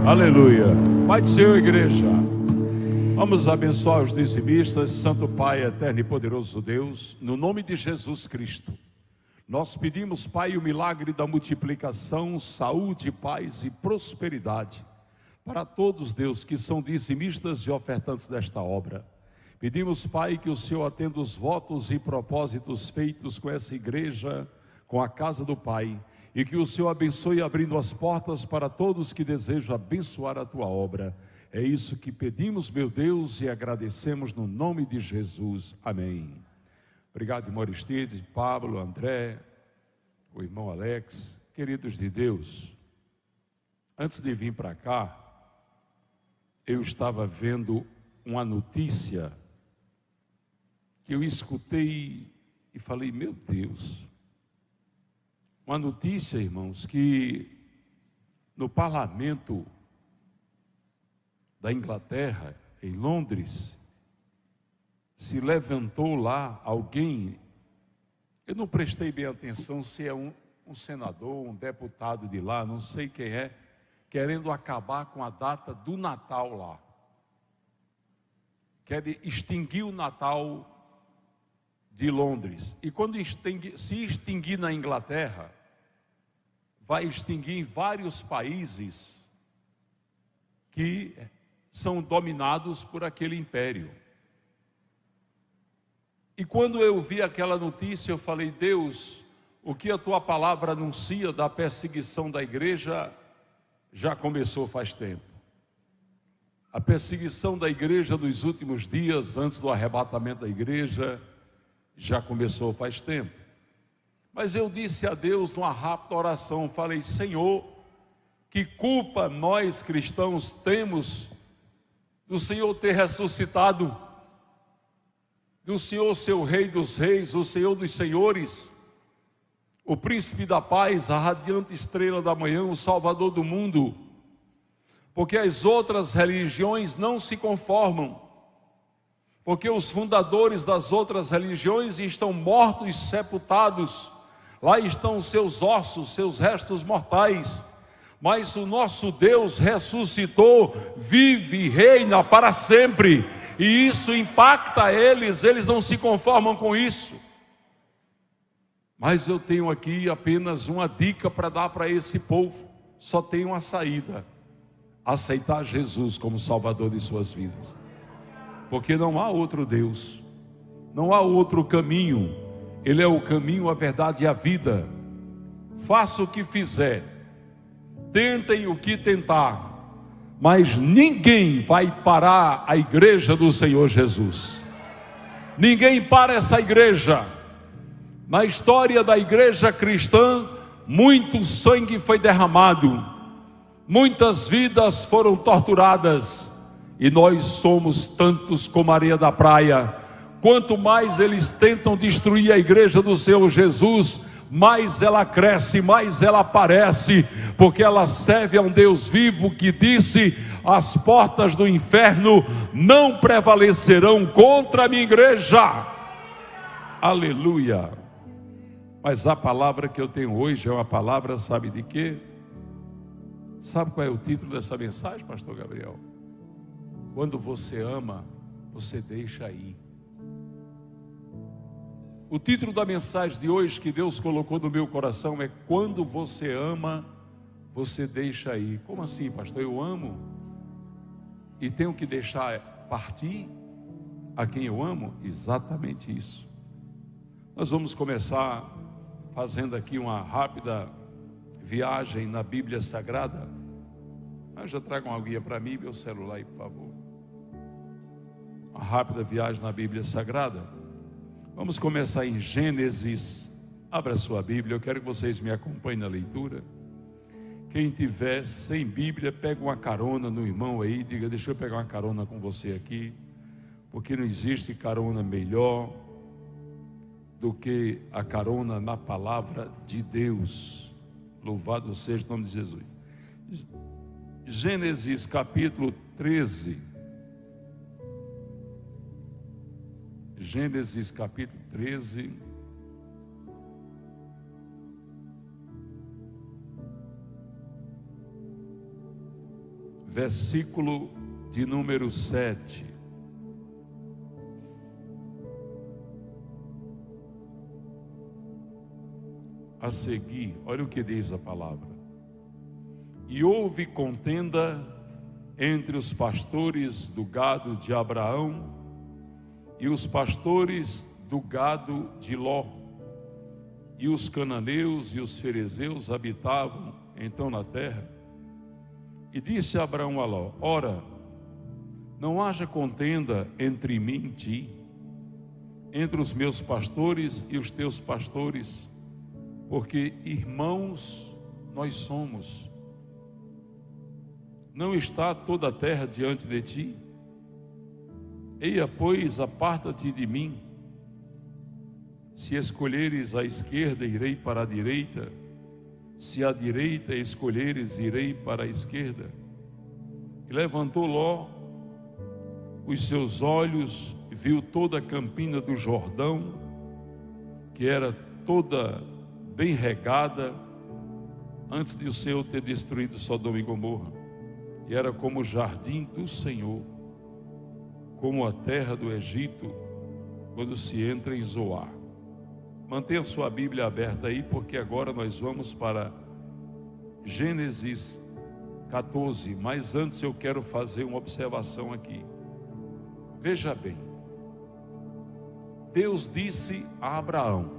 Aleluia. Pai do Senhor, igreja. Vamos abençoar os dizimistas. Santo Pai, eterno e poderoso Deus, no nome de Jesus Cristo, nós pedimos, Pai, o milagre da multiplicação, saúde, paz e prosperidade para todos, Deus, que são dizimistas e ofertantes desta obra. Pedimos, Pai, que o Senhor atenda os votos e propósitos feitos com essa igreja, com a casa do Pai, e que o Senhor abençoe abrindo as portas para todos que desejam abençoar a Tua obra. É isso que pedimos, meu Deus, e agradecemos no nome de Jesus. Amém. Obrigado, irmão Aristides, Pablo, André, o irmão Alex, queridos de Deus. Antes de vir para cá, eu estava vendo uma notícia que eu escutei e falei, meu Deus. Uma notícia, irmãos, que no parlamento da Inglaterra, em Londres, se levantou lá alguém, eu não prestei bem atenção se é um senador, um deputado de lá, não sei quem é, querendo acabar com a data do Natal lá. Quer extinguir o Natal de Londres. E quando se extinguir na Inglaterra, vai extinguir em vários países que são dominados por aquele império. E quando eu vi aquela notícia, eu falei, Deus, o que a Tua palavra anuncia da perseguição da igreja já começou faz tempo. A perseguição da igreja nos últimos dias, antes do arrebatamento da igreja, já começou faz tempo. Mas eu disse a Deus numa rápida oração, falei, Senhor, que culpa nós cristãos temos do Senhor ter ressuscitado, do Senhor ser o Rei dos Reis, o Senhor dos Senhores, o Príncipe da Paz, a radiante estrela da manhã, o Salvador do mundo, porque as outras religiões não se conformam, porque os fundadores das outras religiões estão mortos e sepultados, lá estão seus ossos, seus restos mortais, mas o nosso Deus ressuscitou, vive e reina para sempre, e isso impacta eles não se conformam com isso. Mas eu tenho aqui apenas uma dica para dar para esse povo, só tem uma saída: aceitar Jesus como Salvador de suas vidas. Porque não há outro Deus, não há outro caminho, Ele é o caminho, a verdade e a vida. Faça o que fizer, tentem o que tentar, mas ninguém vai parar a igreja do Senhor Jesus. Ninguém para essa igreja. Na história da igreja cristã, muito sangue foi derramado, muitas vidas foram torturadas, e nós somos tantos como a areia da praia. Quanto mais eles tentam destruir a igreja do Senhor Jesus, mais ela cresce, mais ela aparece, porque ela serve a um Deus vivo que disse, as portas do inferno não prevalecerão contra a minha igreja. Aleluia. Mas a palavra que eu tenho hoje é uma palavra, sabe de quê? Sabe qual é o título dessa mensagem, pastor Gabriel? Quando você ama, você deixa ir. O título da mensagem de hoje que Deus colocou no meu coração é: quando você ama, você deixa ir. Como assim, pastor? Eu amo e tenho que deixar partir a quem eu amo? Exatamente isso. Nós vamos começar fazendo aqui uma rápida viagem na Bíblia Sagrada. Já tragam uma guia para mim, meu celular aí, por favor. Uma rápida viagem na Bíblia Sagrada. Vamos começar em Gênesis. Abra sua Bíblia, eu quero que vocês me acompanhem na leitura. Quem tiver sem Bíblia, pega uma carona no irmão aí, diga, deixa eu pegar uma carona com você aqui, porque não existe carona melhor do que a carona na palavra de Deus. Louvado seja o nome de Jesus. Gênesis capítulo 13. Gênesis capítulo 13. versículo de número 7. A seguir, olha o que diz a palavra. E houve contenda entre os pastores do gado de Abraão e os pastores do gado de Ló. E os cananeus e os ferezeus habitavam então na terra. E disse Abraão a Ló: ora, não haja contenda entre mim e ti, entre os meus pastores e os teus pastores, porque irmãos nós somos. Não está toda a terra diante de ti? Eia, pois, aparta-te de mim. Se escolheres a esquerda, irei para a direita. Se a direita escolheres, irei para a esquerda. E levantou Ló os seus olhos, viu toda a campina do Jordão, que era toda bem regada, antes de o Senhor ter destruído Sodoma e Gomorra. E era como o jardim do Senhor, como a terra do Egito, quando se entra em Zoar. Mantenha sua Bíblia aberta aí, porque agora nós vamos para Gênesis 14. Mas antes eu quero fazer uma observação aqui. Veja bem, Deus disse a Abraão: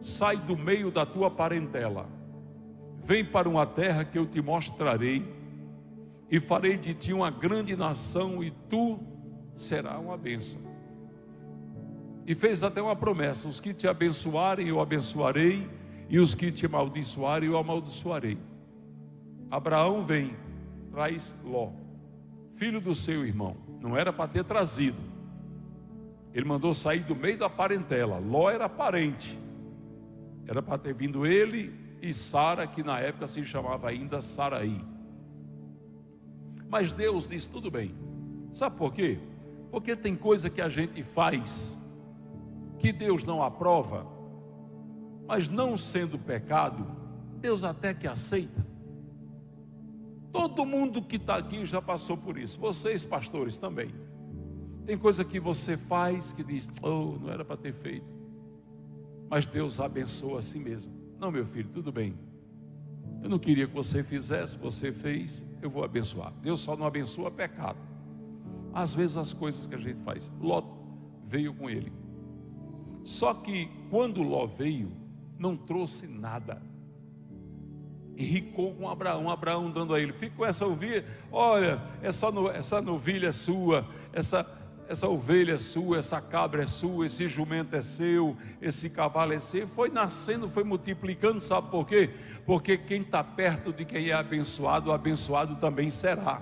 sai do meio da tua parentela, vem para uma terra que eu te mostrarei, e farei de ti uma grande nação, e tu serás uma bênção. E fez até uma promessa: os que te abençoarem eu abençoarei, e os que te amaldiçoarem eu amaldiçoarei. Abraão vem, traz Ló, filho do seu irmão. Não era para ter trazido, ele mandou sair do meio da parentela. Ló era parente, era para ter vindo ele e Sara, que na época se chamava ainda Saraí. Mas Deus disse: tudo bem. Sabe por quê? Porque tem coisa que a gente faz que Deus não aprova, mas não sendo pecado, Deus até que aceita. Todo mundo que está aqui já passou por isso. Vocês, pastores, também. Tem coisa que você faz que diz: oh, não era para ter feito, mas Deus abençoa a si mesmo. Não, meu filho, tudo bem, eu não queria que você fizesse, você fez, eu vou abençoar. Deus só não abençoa pecado. Às vezes as coisas que a gente faz. Ló veio com ele. Só que quando Ló veio, não trouxe nada. Enricou com Abraão. Abraão dando a ele: fica com essa ovelha, olha, essa novilha é sua, essa ovelha é sua, essa cabra é sua, esse jumento é seu, esse cavalo é seu. Foi nascendo, foi multiplicando. Sabe por quê? Porque quem está perto de quem é abençoado, o abençoado também será.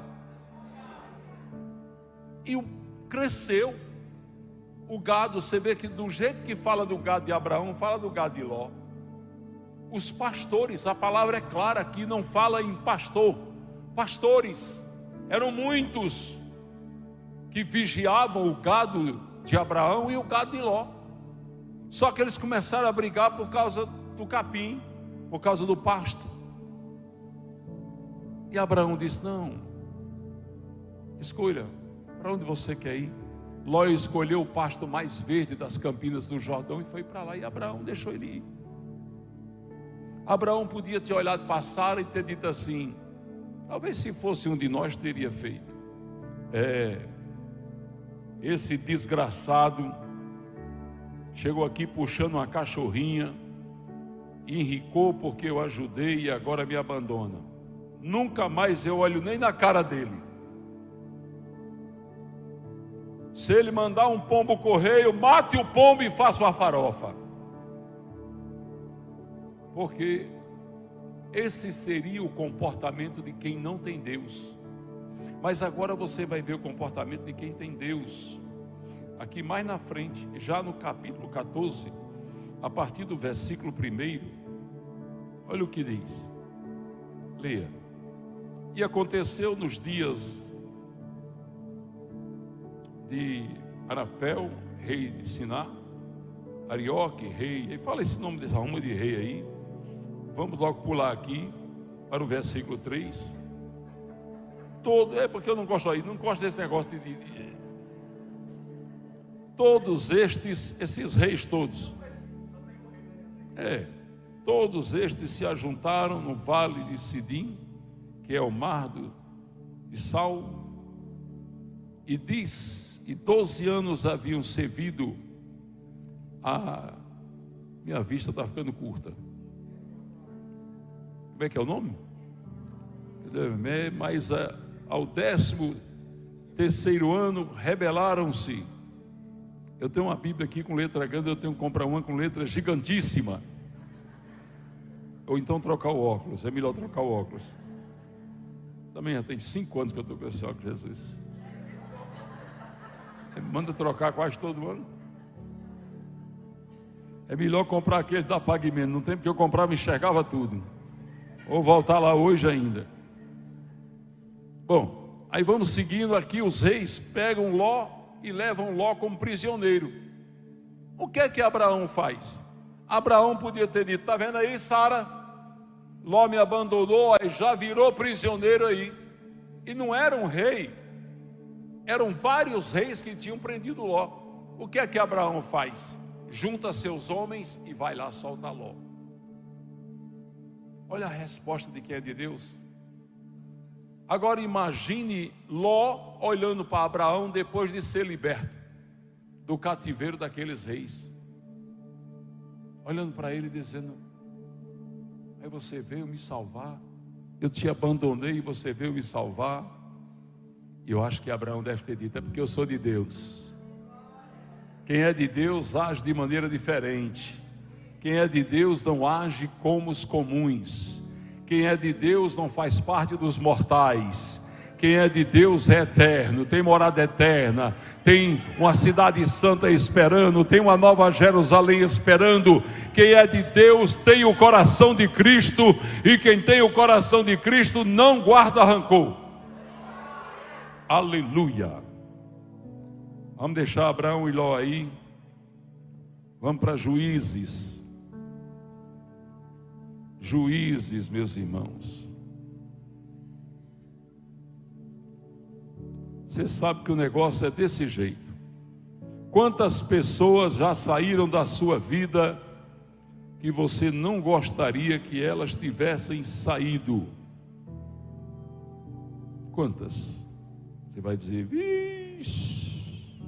E cresceu o gado. Você vê que do jeito que fala do gado de Abraão, fala do gado de Ló. Os pastores, a palavra é clara aqui, não fala em pastor. Pastores, eram muitos que vigiavam o gado de Abraão e o gado de Ló. Só que eles começaram a brigar por causa do capim, por causa do pasto. E Abraão disse: não, escolha para onde você quer ir. Ló escolheu o pasto mais verde das campinas do Jordão e foi para lá. E Abraão deixou ele ir. Abraão podia ter olhado para Sara e ter dito assim: talvez se fosse um de nós teria feito. Esse desgraçado chegou aqui puxando uma cachorrinha, enricou porque eu ajudei e agora me abandona. Nunca mais eu olho nem na cara dele. Se ele mandar um pombo correio, mate o pombo e faça uma farofa. Porque esse seria o comportamento de quem não tem Deus. Mas agora você vai ver o comportamento de quem tem Deus. Aqui mais na frente, já no capítulo 14, a partir do versículo 1, olha o que diz. Leia. E aconteceu nos dias de Arafel, rei de Siná, Arioque, rei, e fala esse nome dessa alma de rei aí. Vamos logo pular aqui para o versículo 3. é porque eu não gosto aí, não gosto desse negócio todos esses reis todos, todos estes se ajuntaram no vale de Sidim, que é o mar de Sal, e 12 anos haviam servido. Minha vista está ficando curta. Como é que é o nome? Mas ao 13º ano rebelaram-se. Eu tenho uma Bíblia aqui com letra grande, eu tenho que comprar uma com letra gigantíssima. Ou então trocar o óculos, é melhor trocar o óculos. Também já tem 5 anos que eu estou com esse óculos, Jesus. Manda trocar quase todo ano. É melhor comprar aquele da Pagamento. No tempo que eu comprava, enxergava tudo. Ou voltar lá hoje ainda. Bom, aí vamos seguindo aqui. Os reis pegam Ló e levam Ló como prisioneiro. O que é que Abraão faz? Abraão podia ter dito: está vendo aí, Sara? Ló me abandonou, aí já virou prisioneiro aí. E não era um rei, eram vários reis que tinham prendido Ló. O que é que Abraão faz? Junta seus homens e vai lá soltar Ló. Olha a resposta de quem é de Deus. Agora imagine Ló olhando para Abraão depois de ser liberto do cativeiro daqueles reis, olhando para ele e dizendo: aí você veio me salvar, eu te abandonei e você veio me salvar. E eu acho que Abraão deve ter dito: é porque eu sou de Deus. Quem é de Deus age de maneira diferente. Quem é de Deus não age como os comuns. Quem é de Deus não faz parte dos mortais. Quem é de Deus é eterno, tem morada eterna, tem uma cidade santa esperando, tem uma nova Jerusalém esperando. Quem é de Deus tem o coração de Cristo, e quem tem o coração de Cristo não guarda rancor. Aleluia. Vamos deixar Abraão e Ló aí. Vamos para Juízes. Juízes, meus irmãos. Você sabe que o negócio é desse jeito. Quantas pessoas já saíram da sua vida que você não gostaria que elas tivessem saído? Quantas? Você vai dizer: vixe.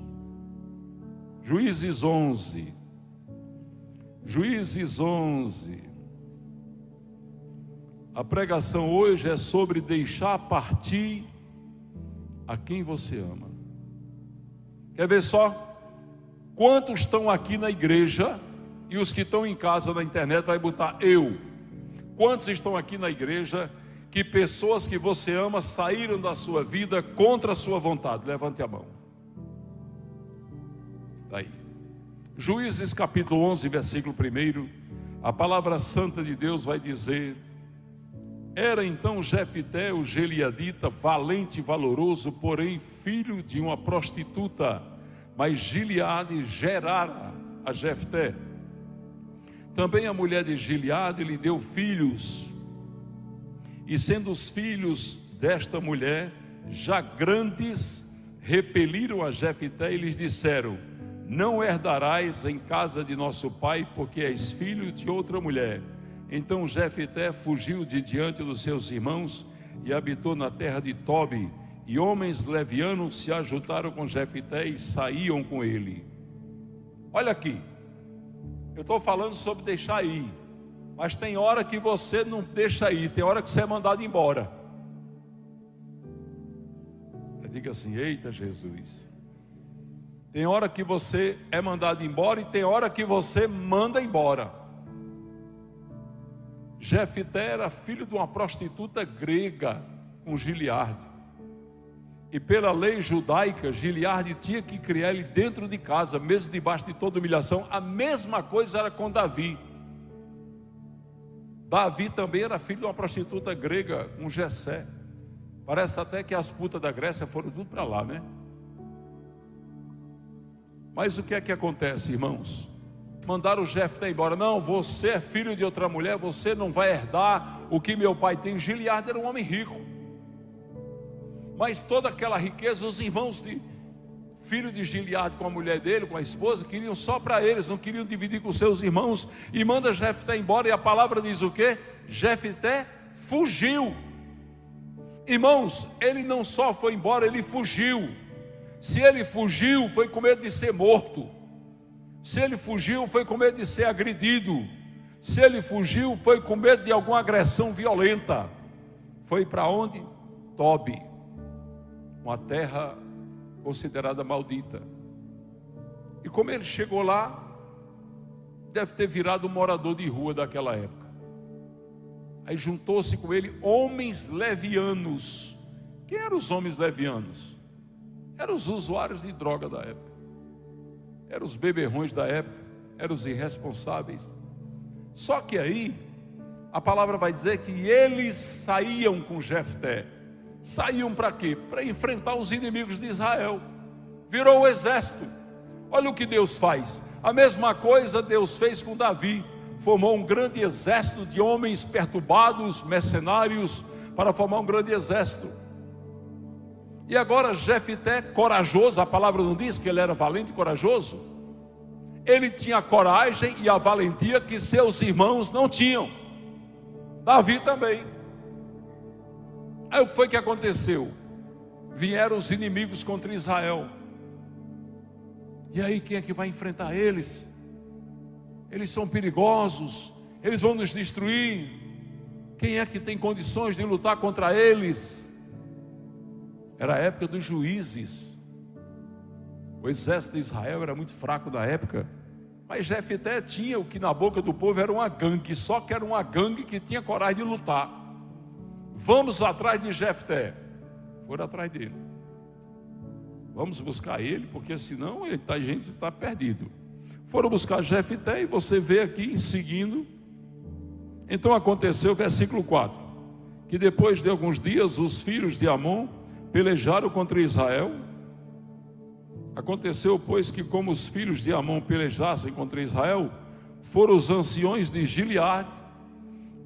Juízes 11. Juízes 11. A pregação hoje é sobre deixar partir a quem você ama. Quer ver só? Quantos estão aqui na igreja, e os que estão em casa na internet vai botar eu. Quantos estão aqui na igreja que pessoas que você ama saíram da sua vida contra a sua vontade? Levante a mão. Daí. Juízes capítulo 11, versículo 1. A palavra santa de Deus vai dizer: era então Jefté, o gileadita, valente e valoroso, porém filho de uma prostituta. Mas Gileade gerara a Jefté. Também a mulher de Gileade lhe deu filhos. E sendo os filhos desta mulher já grandes, repeliram a Jefté e lhes disseram: não herdarás em casa de nosso pai, porque és filho de outra mulher. Então Jefté fugiu de diante dos seus irmãos e habitou na terra de Tobi. E homens levianos se ajuntaram com Jefté e saíam com ele. Olha aqui, eu estou falando sobre deixar ir, mas tem hora que você não deixa ir, tem hora que você é mandado embora. Diga assim: eita Jesus. Tem hora que você é mandado embora e tem hora que você manda embora. Jefté era filho de uma prostituta grega com Gileade. E pela lei judaica, Gileade tinha que criar ele dentro de casa, mesmo debaixo de toda humilhação. A mesma coisa era com Davi. Davi também era filho de uma prostituta grega com Jessé. Parece até que as putas da Grécia foram tudo para lá, né? Mas o que é que acontece, irmãos? Mandaram o Jefté embora. Não, você é filho de outra mulher, você não vai herdar o que meu pai tem. Gileade era um homem rico. Mas toda aquela riqueza, os irmãos de filho de Gileade com a mulher dele, com a esposa, queriam só para eles, não queriam dividir com seus irmãos. E manda Jefté embora, e a palavra diz o quê? Jefté fugiu. Irmãos, ele não só foi embora, ele fugiu. Se ele fugiu, foi com medo de ser morto. Se ele fugiu, foi com medo de ser agredido. Se ele fugiu, foi com medo de alguma agressão violenta. Foi para onde? Tobi, uma terra considerada maldita. E como ele chegou lá, deve ter virado um morador de rua daquela época. Aí juntou-se com ele homens levianos. Quem eram os homens levianos? Eram os usuários de droga da época, eram os beberrões da época, eram os irresponsáveis. Só que aí a palavra vai dizer que eles saíam com Jefté. Saíam para quê? Para enfrentar os inimigos de Israel. Virou o exército. Olha o que Deus faz. A mesma coisa Deus fez com Davi. Formou um grande exército de homens perturbados, mercenários, para formar um grande exército. E agora Jefté, corajoso, a palavra não diz que ele era valente e corajoso. Ele tinha a coragem e a valentia que seus irmãos não tinham. Davi também. Aí o que foi que aconteceu? Vieram os inimigos contra Israel. E aí quem é que vai enfrentar eles? Eles são perigosos, eles vão nos destruir. Quem é que tem condições de lutar contra eles? Era a época dos juízes. O exército de Israel era muito fraco na época. Mas Jefté tinha o que na boca do povo era uma gangue. Só que era uma gangue que tinha coragem de lutar. Vamos atrás de Jefté. Foram atrás dele. Vamos buscar ele, porque senão a gente está perdido. Foram buscar Jefté, e você vê aqui, seguindo. Então aconteceu, versículo 4, que depois de alguns dias, os filhos de Amon pelejaram contra Israel. Aconteceu, pois, que como os filhos de Amon pelejassem contra Israel, foram os anciões de Gileade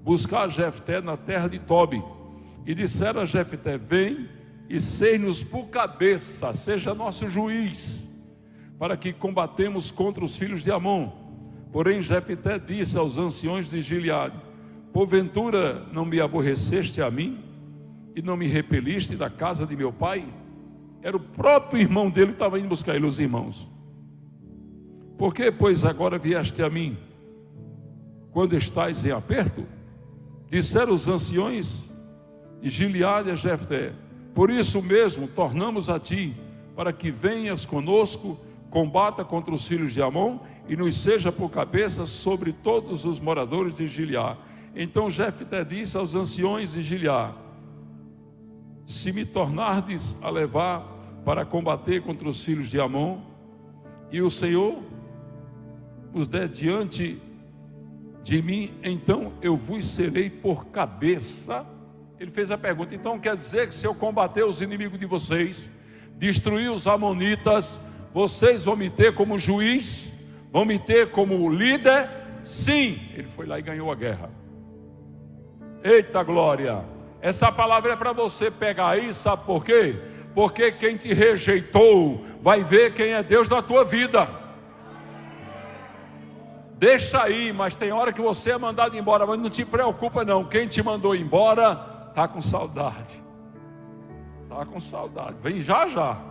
buscar Jefté na terra de Tobi, e disseram a Jefté: vem e sei-nos por cabeça, seja nosso juiz, para que combatemos contra os filhos de Amon. Porém Jefté disse aos anciões de Gileade: porventura não me aborreceste a mim, e não me repeliste da casa de meu pai? Era o próprio irmão dele que estava indo buscar ele, os irmãos. Por que, pois, agora vieste a mim, quando estás em aperto? Disseram os anciões de Gileade a Jefté: por isso mesmo tornamos a ti, para que venhas conosco, combata contra os filhos de Amon, e nos seja por cabeça sobre todos os moradores de Gileade. Então Jefté disse aos anciões de Gileade: se me tornardes a levar para combater contra os filhos de Amon, e o Senhor os der diante de mim, então eu vos serei por cabeça. Ele fez a pergunta: então quer dizer que se eu combater os inimigos de vocês, destruir os amonitas, vocês vão me ter como juiz? Vão me ter como líder? Sim. Ele foi lá e ganhou a guerra. Eita glória! Essa palavra é para você pegar aí, sabe por quê? Porque quem te rejeitou vai ver quem é Deus na tua vida. Deixa aí, mas tem hora que você é mandado embora, mas não te preocupa não. Quem te mandou embora está com saudade. Está com saudade. Vem já já.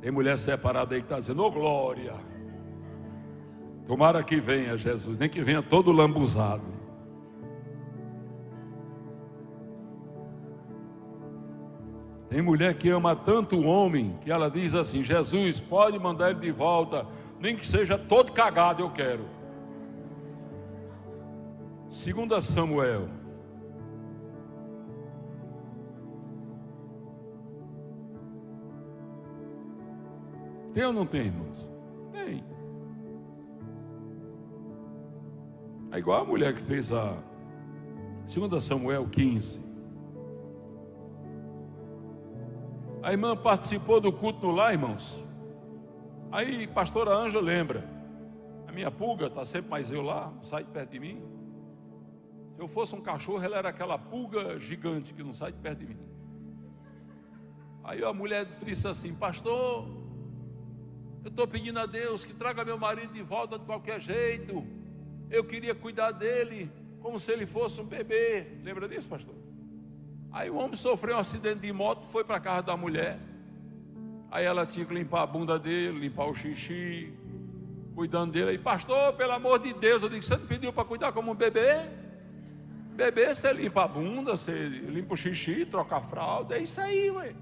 Tem mulher separada aí que está dizendo: ô glória. Tomara que venha Jesus, nem que venha todo lambuzado. Tem mulher que ama tanto o homem, que ela diz assim: Jesus, pode mandar ele de volta, nem que seja todo cagado, eu quero. 2 Samuel. Tem ou não tem, irmãos? Tem. É igual a mulher que fez a 2 Samuel 15. A irmã participou do culto no lar, irmãos. Aí pastora Ângela lembra: a minha pulga está sempre mais eu lá, não sai de perto de mim. Se eu fosse um cachorro, ela era aquela pulga gigante que não sai de perto de mim. Aí a mulher disse assim: pastor, eu estou pedindo a Deus que traga meu marido de volta de qualquer jeito. Eu queria cuidar dele como se ele fosse um bebê. Lembra disso, pastor? Aí o homem sofreu um acidente de moto, foi para a casa da mulher. Aí ela tinha que limpar a bunda dele, limpar o xixi, cuidando dele. Aí, pastor, pelo amor de Deus, eu digo: você não pediu para cuidar como um bebê? Bebê, você limpa a bunda, você limpa o xixi, troca a fralda, é isso aí, ué.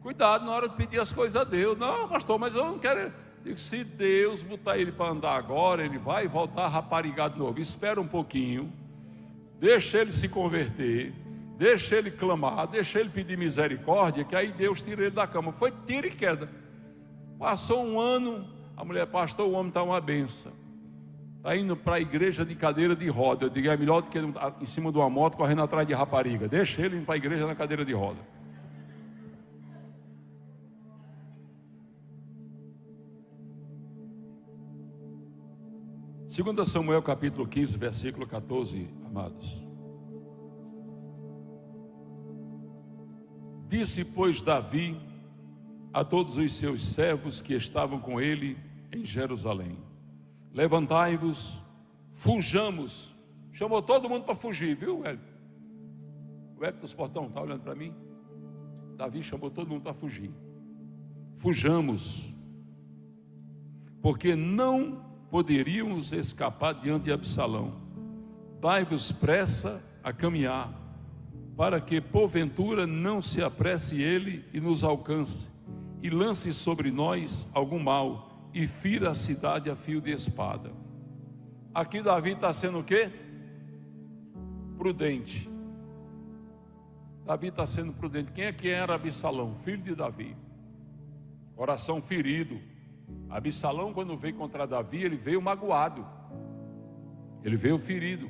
Cuidado na hora de pedir as coisas a Deus. Não, pastor, mas eu não quero. Digo: se Deus botar ele para andar agora, ele vai voltar raparigado de novo. Espera um pouquinho, deixa ele se converter, deixa ele clamar, deixa ele pedir misericórdia, que aí Deus tira ele da cama. Foi tiro e queda. Passou um ano, a mulher: pastor, o homem está uma benção. Está indo para a igreja de cadeira de roda. Eu digo: é melhor do que ele em cima de uma moto correndo atrás de rapariga. Deixa ele ir para a igreja na cadeira de roda. Segunda Samuel capítulo 15, versículo 14, amados. Disse, pois, Davi a todos os seus servos que estavam com ele em Jerusalém: levantai-vos, fujamos. Chamou todo mundo para fugir, viu, Hélio? O Hélio dos portão está olhando para mim? Davi chamou todo mundo para fugir. Fujamos, porque não poderíamos escapar diante de Absalão. Dai-vos pressa a caminhar, para que porventura não se apresse ele e nos alcance, e lance sobre nós algum mal, e fira a cidade a fio de espada. Aqui Davi está sendo o quê? Prudente. Davi está sendo prudente. Quem é que era Absalão? Filho de Davi, coração ferido. Absalão, quando veio contra Davi, ele veio magoado, ele veio ferido.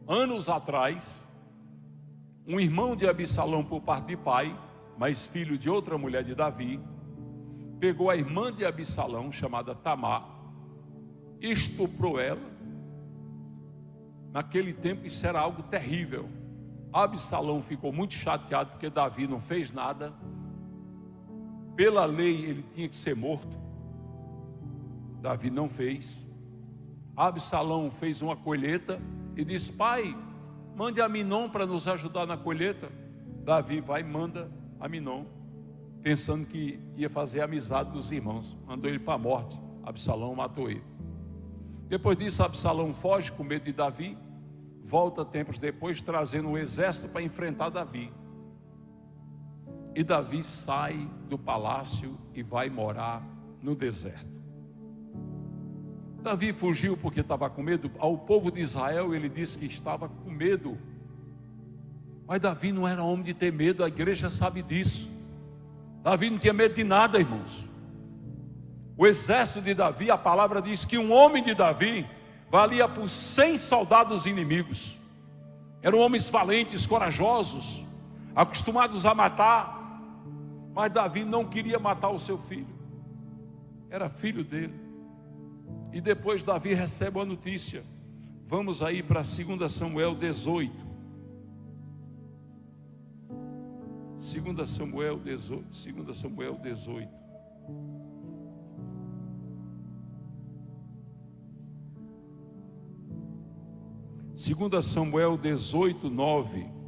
Anos atrás, um irmão de Absalão por parte de pai, mas filho de outra mulher de Davi, pegou a irmã de Absalão, chamada Tamar, estuprou ela. Naquele tempo isso era algo terrível. Absalão ficou muito chateado porque Davi não fez nada. Pela lei ele tinha que ser morto. Davi não fez. Absalão fez uma colheita e disse: pai, mande Aminon para nos ajudar na colheita. Davi vai e manda Aminon, pensando que ia fazer amizade dos irmãos. Mandou ele para a morte. Absalão matou ele. Depois disso, Absalão foge com medo de Davi, volta tempos depois trazendo um exército para enfrentar Davi. E Davi sai do palácio e vai morar no deserto. Davi fugiu porque estava com medo. Ao povo de Israel ele disse que estava com medo, mas Davi não era homem de ter medo. A igreja sabe disso. Davi não tinha medo de nada, irmãos. O exército de Davi, a palavra diz que um homem de Davi valia por 100 soldados inimigos. Eram homens valentes, corajosos, acostumados a matar. Mas Davi não queria matar o seu filho, era filho dele. E depois Davi recebe a notícia. Vamos aí para 2 Samuel 18. 2 Samuel 18. 2 Samuel 18. Segunda Samuel 18, 9.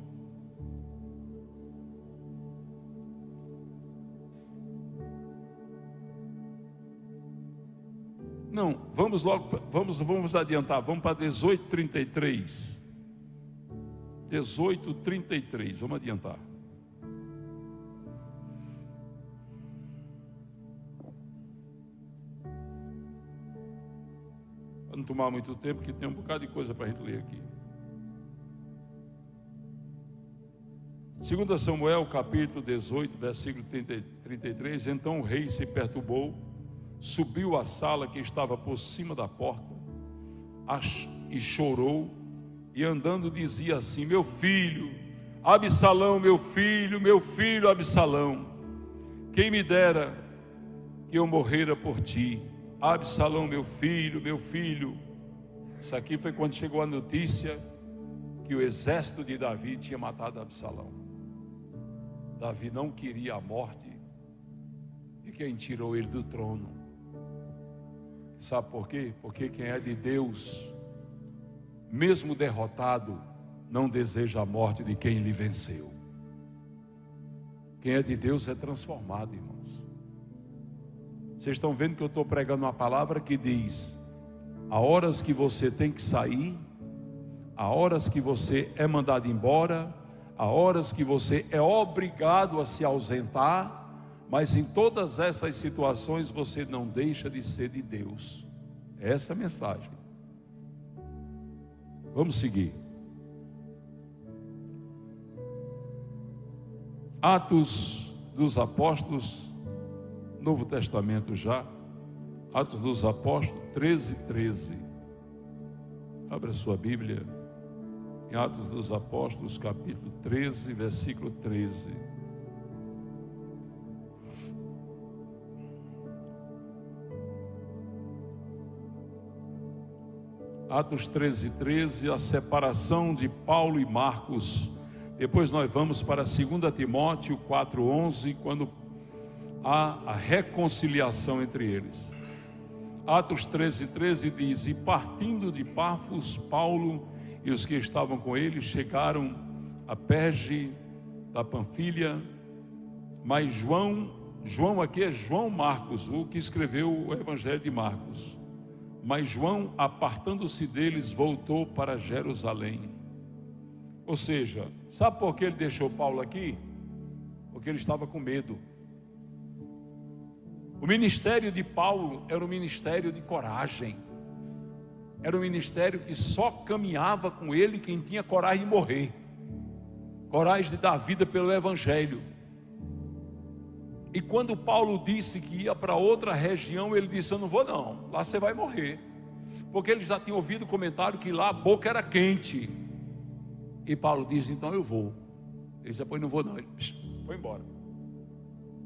Não, vamos logo, vamos adiantar, vamos para 18:33. 18:33, vamos adiantar. Para não tomar muito tempo, que tem um bocado de coisa para a gente ler aqui. 2 Samuel capítulo 18, versículo 33. Então o rei se perturbou, subiu à sala que estava por cima da porta e chorou, e andando dizia assim: meu filho Absalão, meu filho Absalão, quem me dera que eu morrera por ti. Absalão, meu filho. Isso aqui foi quando chegou a notícia que o exército de Davi tinha matado Absalão. Davi não queria a morte de quem tirou ele do trono. Sabe por quê? Porque quem é de Deus, mesmo derrotado, não deseja a morte de quem lhe venceu. Quem é de Deus é transformado, irmãos. Vocês estão vendo que eu estou pregando uma palavra que diz: há horas que você tem que sair, há horas que você é mandado embora, há horas que você é obrigado a se ausentar, mas em todas essas situações você não deixa de ser de Deus. É essa a mensagem. Vamos seguir. Atos dos Apóstolos, Novo Testamento já, Atos dos Apóstolos 13:13. Abra sua Bíblia em Atos dos Apóstolos, capítulo 13, versículo 13. Atos 13:13, a separação de Paulo e Marcos. Depois nós vamos para 2 Timóteo 4:11, quando há a reconciliação entre eles. Atos 13:13 diz: e partindo de Pafos, Paulo e os que estavam com ele chegaram a Perge da Panfilha, mas João aqui é João Marcos, o que escreveu o Evangelho de Marcos. Mas João, apartando-se deles, voltou para Jerusalém. Ou seja, sabe por que ele deixou Paulo aqui? Porque ele estava com medo. O ministério de Paulo era um ministério de coragem. Era um ministério que só caminhava com ele quem tinha coragem de morrer, coragem de dar vida pelo Evangelho. E quando Paulo disse que ia para outra região, ele disse: eu não vou não, lá você vai morrer. Porque ele já tinha ouvido o comentário que lá a boca era quente. E Paulo disse: então eu vou. Ele disse: pois não vou não. Ele foi embora.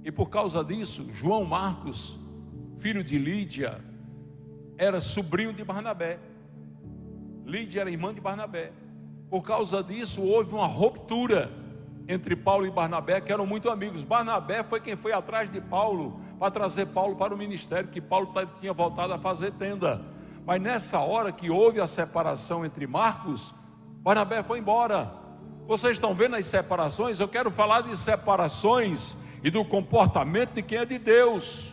E por causa disso, João Marcos, filho de Lídia, era sobrinho de Barnabé. Lídia era irmã de Barnabé. Por causa disso, houve uma ruptura entre Paulo e Barnabé, que eram muito amigos. Barnabé foi quem foi atrás de Paulo para trazer Paulo para o ministério, que Paulo tinha voltado a fazer tenda. Mas nessa hora que houve a separação entre Marcos, Barnabé foi embora. Vocês estão vendo as separações? Eu quero falar de separações e do comportamento de quem é de Deus.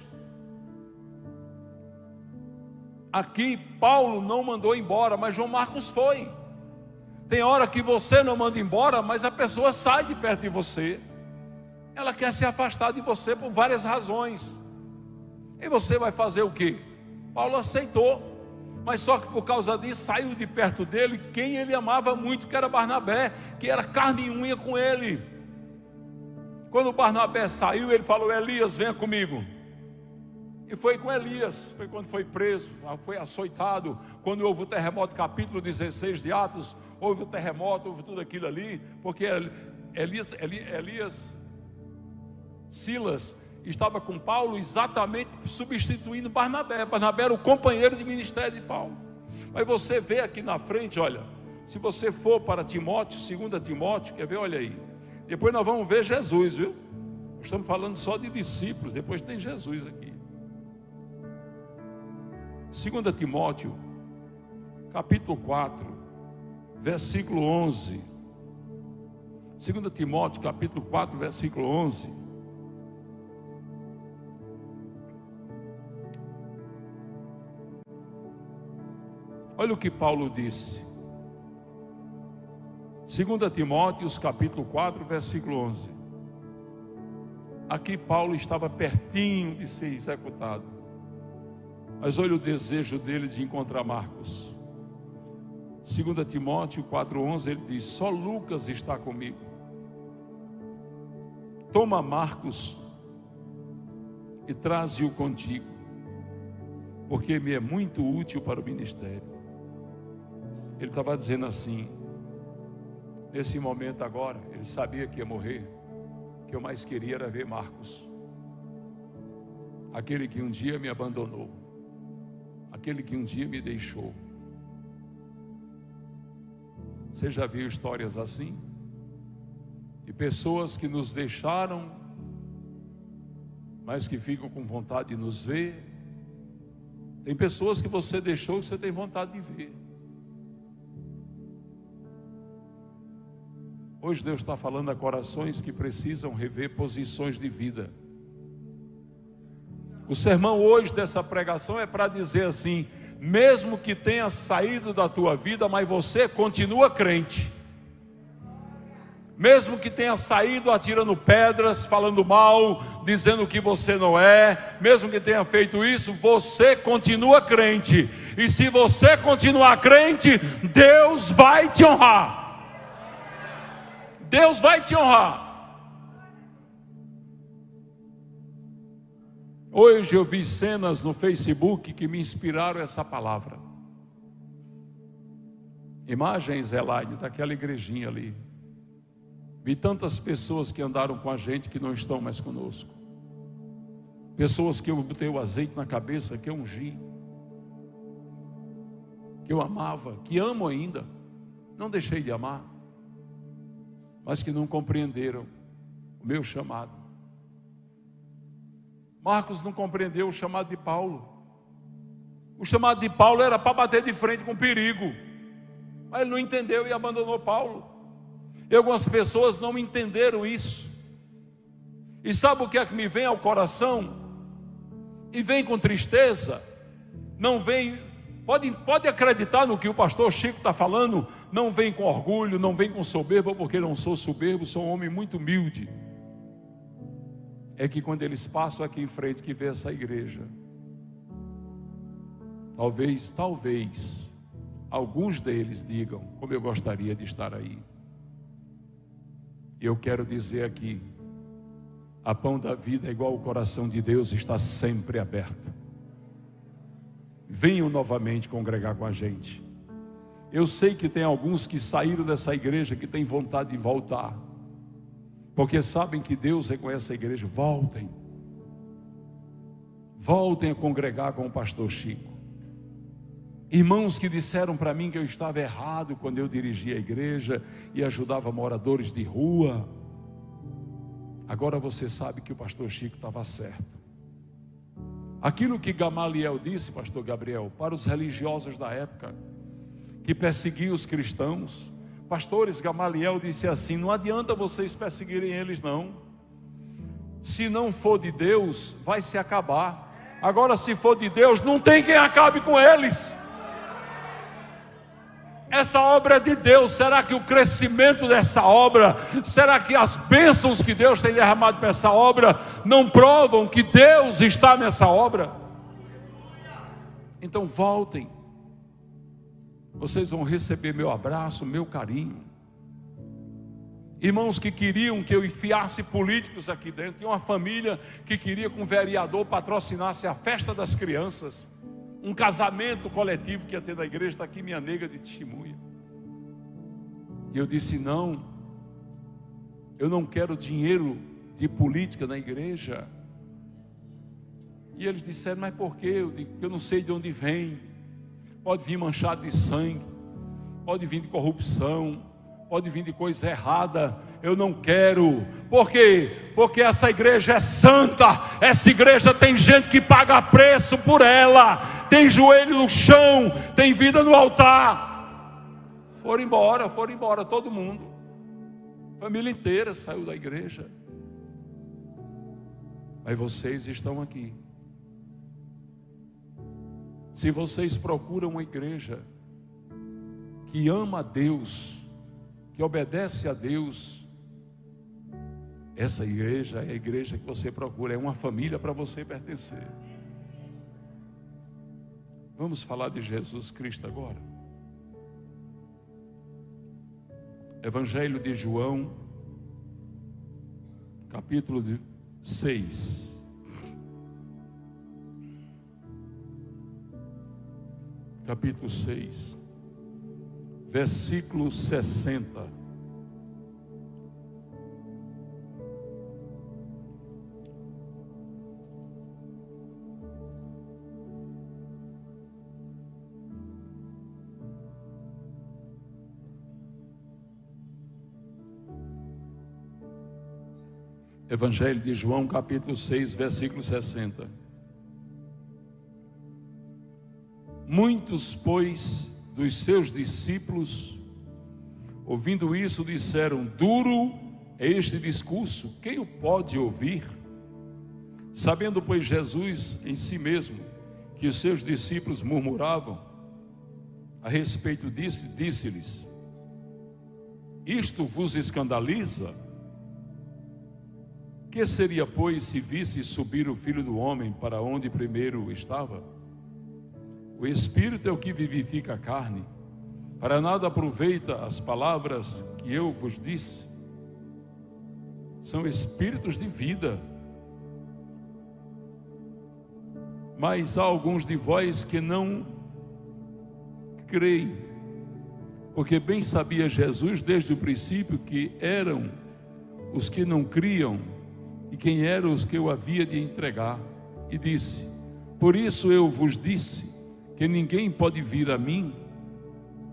Aqui Paulo não mandou embora, mas João Marcos foi. Tem hora que você não manda embora, mas a pessoa sai de perto de você. Ela quer se afastar de você por várias razões. E você vai fazer o quê? Paulo aceitou, mas só que por causa disso saiu de perto dele quem ele amava muito, que era Barnabé, que era carne e unha com ele. Quando Barnabé saiu, ele falou: Elias, venha comigo. E foi com Elias. Foi quando foi preso, foi açoitado. Quando houve o terremoto, capítulo 16 de Atos, houve o terremoto, houve tudo aquilo ali, porque Silas estava com Paulo exatamente substituindo Barnabé. Barnabé era o companheiro de ministério de Paulo. Mas você vê aqui na frente, olha, se você for para Timóteo, 2 Timóteo, quer ver, olha aí. Depois nós vamos ver Jesus, viu? Nós estamos falando só de discípulos, depois tem Jesus aqui. 2 Timóteo, capítulo 4, versículo 11. 2 Timóteo, capítulo 4, versículo 11. Olha o que Paulo disse. 2 Timóteo, capítulo 4, versículo 11. Aqui Paulo estava pertinho de ser executado. Mas olha o desejo dele de encontrar Marcos. 2 Timóteo 4,11, ele diz: só Lucas está comigo. Toma Marcos e traze-o contigo, porque me é muito útil para o ministério. Ele estava dizendo assim, nesse momento agora, ele sabia que ia morrer. O que eu mais queria era ver Marcos, aquele que um dia me abandonou, aquele que um dia me deixou. Você já viu histórias assim? De pessoas que nos deixaram, mas que ficam com vontade de nos ver. Tem pessoas que você deixou que você tem vontade de ver. Hoje Deus está falando a corações que precisam rever posições de vida. O sermão hoje dessa pregação é para dizer assim: mesmo que tenha saído da tua vida, mas você continua crente. Mesmo que tenha saído atirando pedras, falando mal, dizendo que você não é, mesmo que tenha feito isso, você continua crente. E se você continuar crente, Deus vai te honrar. Deus vai te honrar. Hoje eu vi cenas no Facebook que me inspiraram essa palavra. Imagens, Elaine, daquela igrejinha ali. Vi tantas pessoas que andaram com a gente que não estão mais conosco. Pessoas que eu botei o azeite na cabeça, que eu ungi, que eu amava, que amo ainda, não deixei de amar, mas que não compreenderam o meu chamado. Marcos não compreendeu o chamado de Paulo. O chamado de Paulo era para bater de frente com perigo, mas ele não entendeu e abandonou Paulo. E algumas pessoas não entenderam isso. E sabe o que é que me vem ao coração? E vem com tristeza. Não vem, pode acreditar no que o pastor Chico está falando. Não vem com orgulho, não vem com soberba, porque não sou soberbo, sou um homem muito humilde. É que quando eles passam aqui em frente, que vê essa igreja, talvez, alguns deles digam: como eu gostaria de estar aí. Eu quero dizer aqui, a Pão da Vida é igual o coração de Deus, está sempre aberto. Venham novamente congregar com a gente. Eu sei que tem alguns que saíram dessa igreja que têm vontade de voltar, porque sabem que Deus reconhece a igreja. Voltem a congregar com o pastor Chico. Irmãos que disseram para mim que eu estava errado quando eu dirigia a igreja e ajudava moradores de rua. Agora você sabe que o pastor Chico estava certo. Aquilo que Gamaliel disse, pastor Gabriel, para os religiosos da época, que perseguiam os cristãos. Pastores, Gamaliel disse assim: não adianta vocês perseguirem eles não. Se não for de Deus, vai se acabar. Agora, se for de Deus, não tem quem acabe com eles. Essa obra é de Deus. Será que o crescimento dessa obra, será que as bênçãos que Deus tem derramado para essa obra não provam que Deus está nessa obra? Então voltem. Vocês vão receber meu abraço, meu carinho. Irmãos que queriam que eu enfiasse políticos aqui dentro. Tinha uma família que queria que um vereador patrocinasse a festa das crianças, um casamento coletivo que ia ter na igreja. Está aqui minha nega de testemunha. E eu disse: não, eu não quero dinheiro de política na igreja. E eles disseram: mas por quê? Eu digo: eu não sei de onde vem. Pode vir manchado de sangue, pode vir de corrupção, pode vir de coisa errada. Eu não quero. Por quê? Porque essa igreja é santa. Essa igreja tem gente que paga preço por ela, tem joelho no chão, tem vida no altar. Foram embora todo mundo. A família inteira saiu da igreja. Mas vocês estão aqui. Se vocês procuram uma igreja que ama a Deus, que obedece a Deus, essa igreja é a igreja que você procura. É uma família para você pertencer. Vamos falar de Jesus Cristo agora. Evangelho de João, capítulo 6. Capítulo 6, versículo 60. Evangelho de João, capítulo 6, versículo 60. Muitos, pois, dos seus discípulos, ouvindo isso, disseram: duro é este discurso, quem o pode ouvir? Sabendo, pois, Jesus em si mesmo que os seus discípulos murmuravam a respeito disso, disse-lhes: isto vos escandaliza? Que seria, pois, se visse subir o Filho do Homem para onde primeiro estava? O Espírito é o que vivifica a carne. Para nada aproveita as palavras que eu vos disse. São espíritos de vida. Mas há alguns de vós que não creem, porque bem sabia Jesus desde o princípio que eram os que não criam e quem eram os que eu havia de entregar. E disse: por isso eu vos disse que ninguém pode vir a mim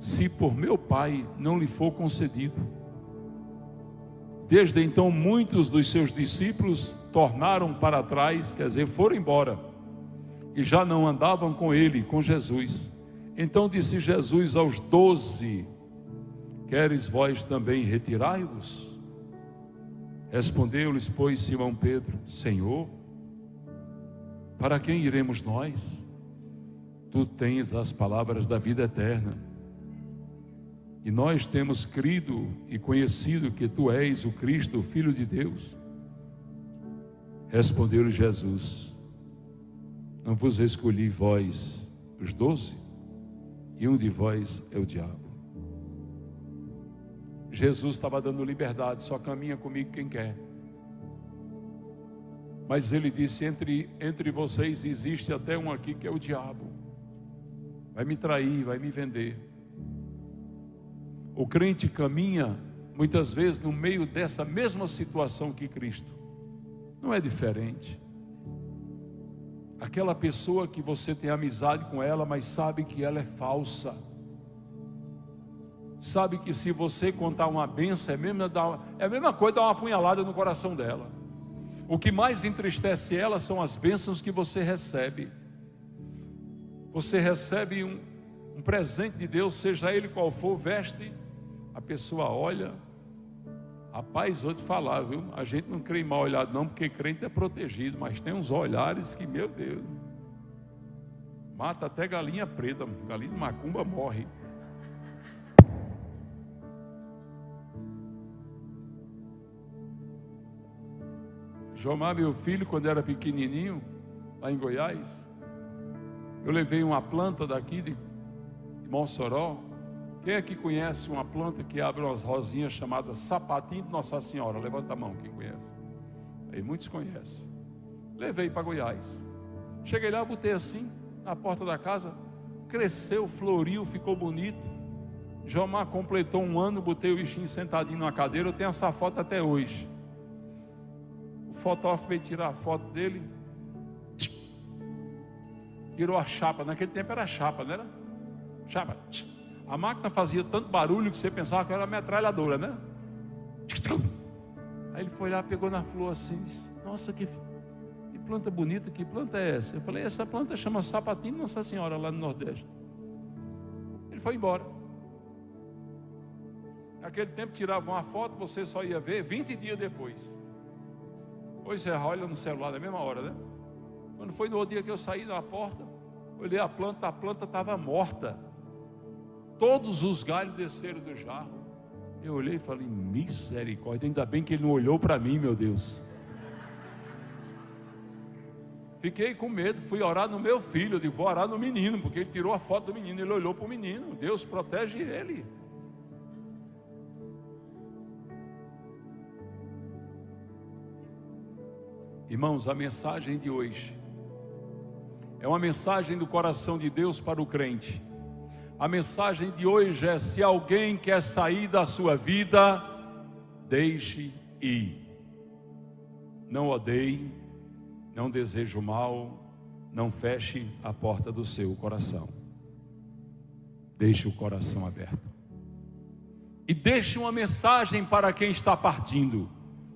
se por meu Pai não lhe for concedido. Desde então muitos dos seus discípulos tornaram para trás, quer dizer, foram embora, e já não andavam com ele, com Jesus. Então disse Jesus aos 12: queres vós também retirai-vos? Respondeu-lhes, pois, Simão Pedro: Senhor, para quem iremos nós? Tu tens as palavras da vida eterna, e nós temos crido e conhecido que tu és o Cristo, o Filho de Deus. Respondeu-lhe Jesus: não vos escolhi vós, os 12, e um de vós é o diabo. Jesus estava dando liberdade, só caminha comigo quem quer. Mas ele disse: entre vocês existe até um aqui que é o diabo. Vai me trair, vai me vender. O crente caminha muitas vezes no meio dessa mesma situação que Cristo. Não é diferente. Aquela pessoa que você tem amizade com ela, mas sabe que ela é falsa. Sabe que se você contar uma bênção, é a mesma coisa dar uma apunhalada no coração dela. O que mais entristece ela são as bênçãos que você recebe. Você recebe um presente de Deus, seja ele qual for, veste, a pessoa olha. Rapaz, vou te falar, viu? A gente não crê em mal olhado não, porque crente é protegido, mas tem uns olhares que, meu Deus, mata até galinha preta, galinha de macumba morre. Jomar, meu filho, quando era pequenininho, lá em Goiás, eu levei uma planta daqui de Mossoró. Quem é que conhece uma planta que abre umas rosinhas chamadas sapatinho de Nossa Senhora? Levanta a mão, quem conhece. Aí muitos conhecem. Levei para Goiás. Cheguei lá, botei assim, na porta da casa, cresceu, floriu, ficou bonito. Jomar completou 1 ano, botei o bichinho sentadinho numa cadeira, eu tenho essa foto até hoje. O fotógrafo veio tirar a foto dele, tirou a chapa. Naquele tempo era chapa, não era? Chapa. A máquina fazia tanto barulho que você pensava que era uma metralhadora, né? Aí ele foi lá, pegou na flor assim, disse: nossa, que planta bonita, que planta é essa? Eu falei: essa planta chama sapatinho de Nossa Senhora, lá no Nordeste. Ele foi embora. Naquele tempo tirava uma foto, você só ia ver 20 dias depois. Hoje você olha no celular na mesma hora, né? Quando foi no outro dia que eu saí da porta, olhei a planta estava morta. Todos os galhos desceram do jarro. Eu olhei e falei: misericórdia, ainda bem que ele não olhou para mim, meu Deus. Fiquei com medo, fui orar no meu filho. Eu digo: vou orar no menino, porque ele tirou a foto do menino, ele olhou para o menino. Deus protege ele. Irmãos, a mensagem de hoje é uma mensagem do coração de Deus para o crente. A mensagem de hoje é: se alguém quer sair da sua vida, deixe ir. Não odeie, não deseje o mal, não feche a porta do seu coração. Deixe o coração aberto. E deixe uma mensagem para quem está partindo.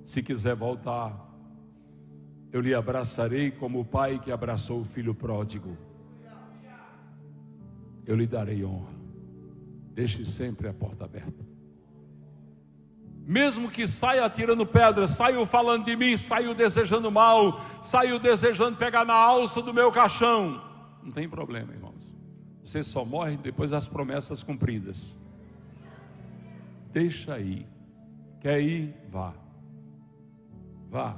Se quiser voltar, eu lhe abraçarei como o pai que abraçou o filho pródigo. Eu lhe darei honra. Deixe sempre a porta aberta. Mesmo que saia atirando pedras, saia falando de mim, saia desejando mal, saia desejando pegar na alça do meu caixão, não tem problema, irmãos. Você só morre depois das promessas cumpridas. Deixa aí. Quer ir? Vá. Vá.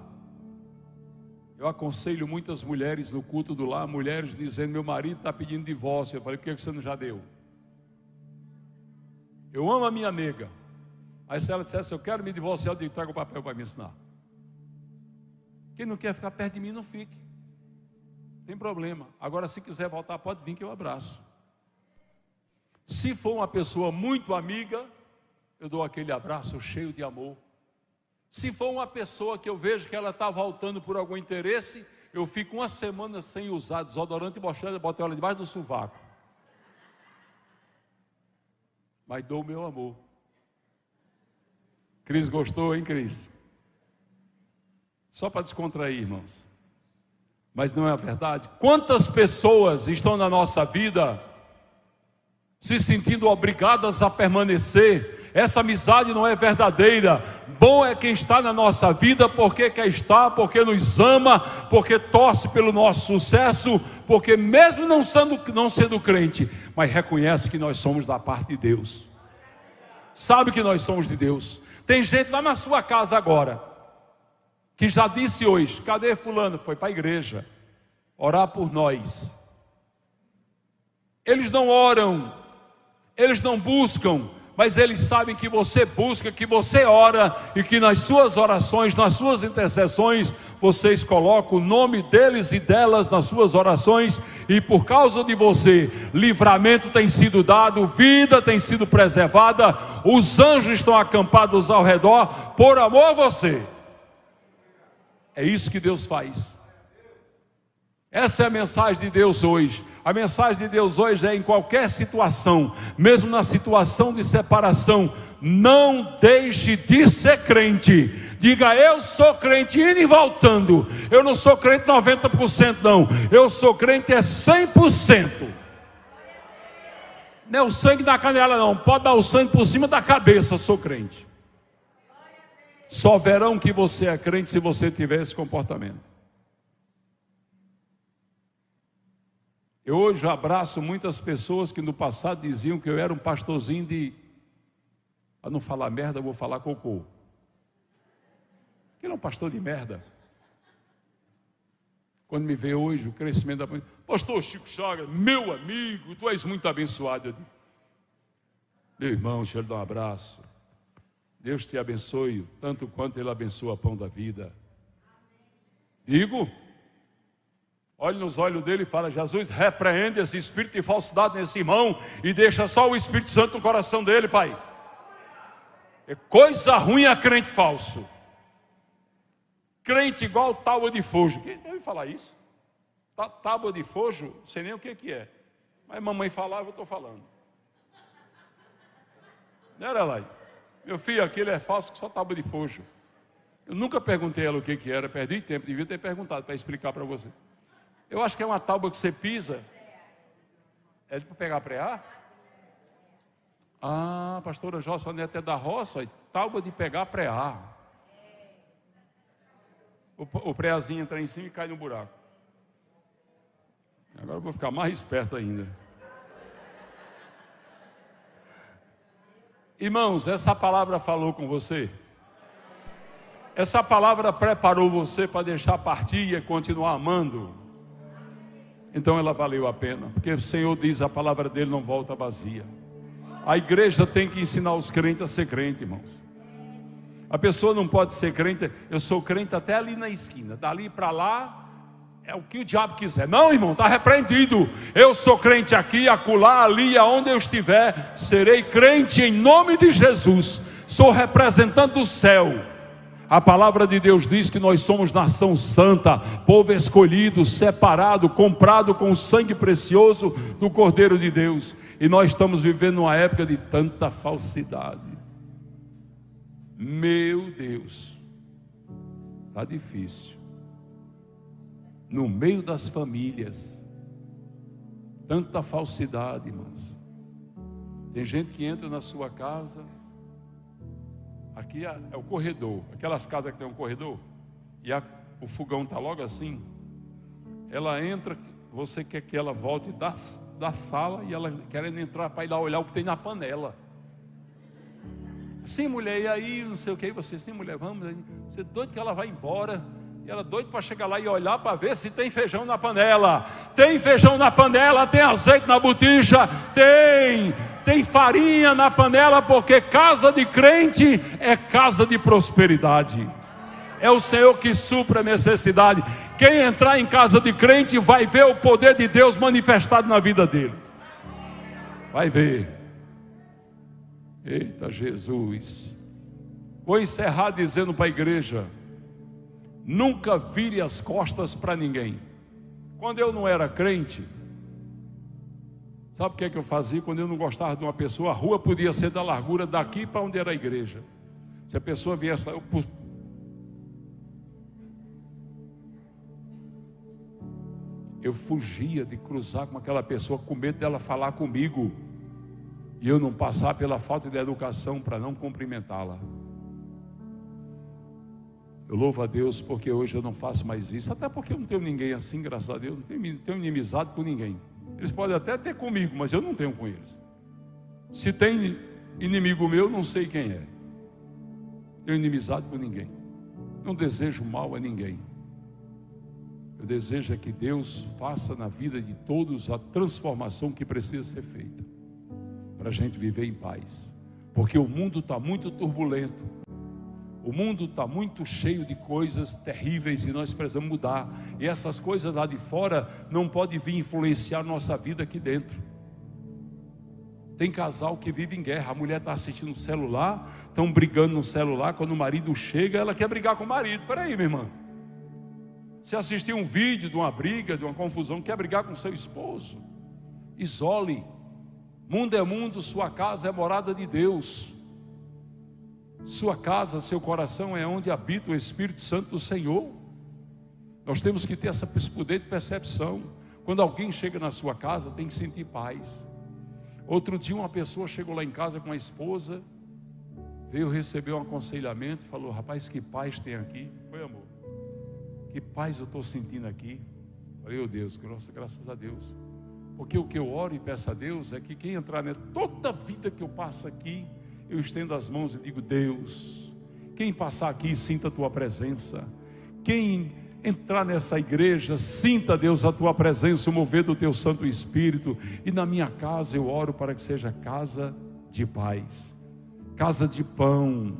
Eu aconselho muitas mulheres no culto do lar, mulheres dizendo: meu marido está pedindo divórcio. Eu falei: por que você não já deu? Eu amo a minha nega. Aí se ela dissesse: eu quero me divorciar, eu digo: traga o papel para me ensinar. Quem não quer ficar perto de mim, não fique. Não tem problema. Agora, se quiser voltar, pode vir que eu abraço. Se for uma pessoa muito amiga, eu dou aquele abraço cheio de amor. Se for uma pessoa que eu vejo que ela está voltando por algum interesse, eu fico uma semana sem usar desodorante e boto ela debaixo do sovaco. Mas dou o meu amor. Cris gostou, hein, Cris? Só para descontrair, irmãos. Mas não é a verdade? Quantas pessoas estão na nossa vida se sentindo obrigadas a permanecer? Essa amizade não é verdadeira. Bom é quem está na nossa vida porque quer estar, porque nos ama, porque torce pelo nosso sucesso, porque mesmo não sendo crente, mas reconhece que nós somos da parte de Deus. Sabe que nós somos de Deus. Tem gente lá na sua casa agora que já disse hoje: cadê fulano? Foi para a igreja orar por nós. Eles não oram, eles não buscam, mas eles sabem que você busca, que você ora, e que nas suas orações, nas suas intercessões, vocês colocam o nome deles e delas nas suas orações, e por causa de você, livramento tem sido dado, vida tem sido preservada, os anjos estão acampados ao redor, por amor a você. É isso que Deus faz. Essa é a mensagem de Deus hoje. A mensagem de Deus hoje é: em qualquer situação, mesmo na situação de separação, não deixe de ser crente. Diga: eu sou crente indo e voltando. Eu não sou crente 90% não. Eu sou crente 100%. Não é o sangue da canela não. Pode dar o sangue por cima da cabeça. Eu sou crente. Só verão que você é crente se você tiver esse comportamento. Eu hoje abraço muitas pessoas que no passado diziam que eu era um pastorzinho de... Para não falar merda, eu vou falar cocô. Que não é um pastor de merda. Quando me vê hoje o crescimento da... Pastor Chico Chagas, meu amigo, tu és muito abençoado. Eu digo: meu irmão, deixa eu lhe dar um abraço. Deus te abençoe, tanto quanto Ele abençoa o pão da vida. Digo... Olhe nos olhos dele e fala: Jesus, repreende esse espírito de falsidade nesse irmão e deixa só o Espírito Santo no coração dele, Pai. É coisa ruim a crente falso. Crente igual tábua de fojo. Quem deve falar isso? Tábua de fojo, não sei nem o que é. Mas mamãe falava, eu estou falando. Era lá. Meu filho, aquele é falso que só tábua de fojo. Eu nunca perguntei a ela o que era, perdi tempo, devia ter perguntado para explicar para você. Eu acho que é uma tábua que você pisa. É para pegar preá? Ah, pastora Jossa Neto é da roça, tábua de pegar preá. O preazinho entra em cima e cai no buraco. Agora eu vou ficar mais esperto ainda. Irmãos, essa palavra falou com você? Essa palavra preparou você para deixar partir e continuar amando? Então ela valeu a pena, porque o Senhor diz: a palavra dele não volta vazia. A igreja tem que ensinar os crentes a ser crente, irmãos. A pessoa não pode ser crente: eu sou crente até ali na esquina, dali para lá é o que o diabo quiser. Não, irmão, está repreendido. Eu sou crente aqui, acolá, ali, aonde eu estiver, serei crente em nome de Jesus. Sou representante do céu. A palavra de Deus diz que nós somos nação santa, povo escolhido, separado, comprado com o sangue precioso do Cordeiro de Deus. E nós estamos vivendo uma época de tanta falsidade. Meu Deus, está difícil. no meio das famílias. Tanta falsidade, irmãos. Tem gente que entra na sua casa, aqui é o corredor, aquelas casas que tem um corredor, e o fogão está logo assim. Ela entra, você quer que ela volte da sala, e ela querendo entrar para ir lá olhar o que tem na panela. Sim, mulher, e aí, não sei o que, você, sim, mulher, vamos, você é doido que ela vai embora, e ela é doido para chegar lá e olhar para ver se tem feijão na panela. Tem feijão na panela, tem azeite na botija, tem farinha na panela, porque casa de crente é casa de prosperidade. É o Senhor que supra a necessidade. Quem entrar em casa de crente vai ver o poder de Deus manifestado na vida dele. Vai ver. Eita Jesus. Vou encerrar dizendo para a igreja: nunca vire as costas para ninguém. Quando eu não era crente, sabe o que é que eu fazia? Quando eu não gostava de uma pessoa, a rua podia ser da largura daqui para onde era a igreja. Se a pessoa viesse, eu fugia de cruzar com aquela pessoa com medo dela falar comigo e eu não passar pela falta de educação para não cumprimentá-la. Eu louvo a Deus porque hoje eu não faço mais isso, até porque eu não tenho ninguém assim, graças a Deus, não tenho inimizade com ninguém. Eles podem até ter comigo, mas eu não tenho com eles. Se tem inimigo meu, não sei quem é. Tenho inimizade com ninguém. Não desejo mal a ninguém. Eu desejo é que Deus faça na vida de todos a transformação que precisa ser feita, para a gente viver em paz. Porque o mundo está muito turbulento. O mundo está muito cheio de coisas terríveis e nós precisamos mudar. E essas coisas lá de fora não podem vir influenciar nossa vida aqui dentro. Tem casal que vive em guerra. A mulher está assistindo o celular, estão brigando no celular. Quando o marido chega, ela quer brigar com o marido. Peraí, minha irmã. Você assistiu um vídeo de uma briga, de uma confusão, quer brigar com seu esposo? Isole. Mundo é mundo, sua casa é morada de Deus. Sua casa, seu coração é onde habita o Espírito Santo do Senhor. Nós temos que ter esse poder de percepção. Quando alguém chega na sua casa, tem que sentir paz. Outro dia uma pessoa chegou lá em casa com a esposa, veio receber um aconselhamento, falou: rapaz, que paz tem aqui. Foi, amor? Que paz eu estou sentindo aqui. Falei: oh Deus, graças a Deus. Porque o que eu oro e peço a Deus é que quem entrar toda a vida que eu passo aqui, eu estendo as mãos e digo: Deus, quem passar aqui, sinta a tua presença. Quem entrar nessa igreja, sinta, Deus, a tua presença, o mover do teu Santo Espírito. E na minha casa eu oro para que seja casa de paz, casa de pão,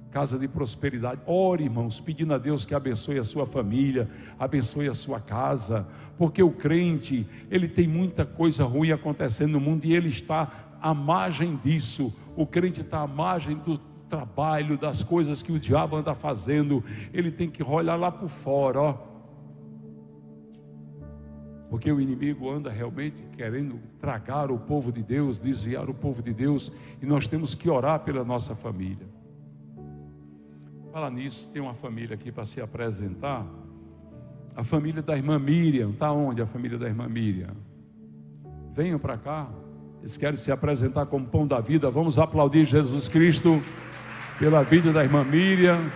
casa de prosperidade. Ore, irmãos, pedindo a Deus que abençoe a sua família, abençoe a sua casa, porque o crente, ele tem muita coisa ruim acontecendo no mundo e ele está à margem disso. O crente está à margem do trabalho, das coisas que o diabo anda fazendo. Ele tem que olhar lá por fora, ó. Porque o inimigo anda realmente querendo tragar o povo de Deus, desviar o povo de Deus, e nós temos que orar pela nossa família. Fala nisso, tem uma família aqui para se apresentar. A família da irmã Miriam. Está onde a família da irmã Miriam? Venham para cá. Eles querem se apresentar como pão da vida. Vamos aplaudir Jesus Cristo pela vida da irmã Miriam.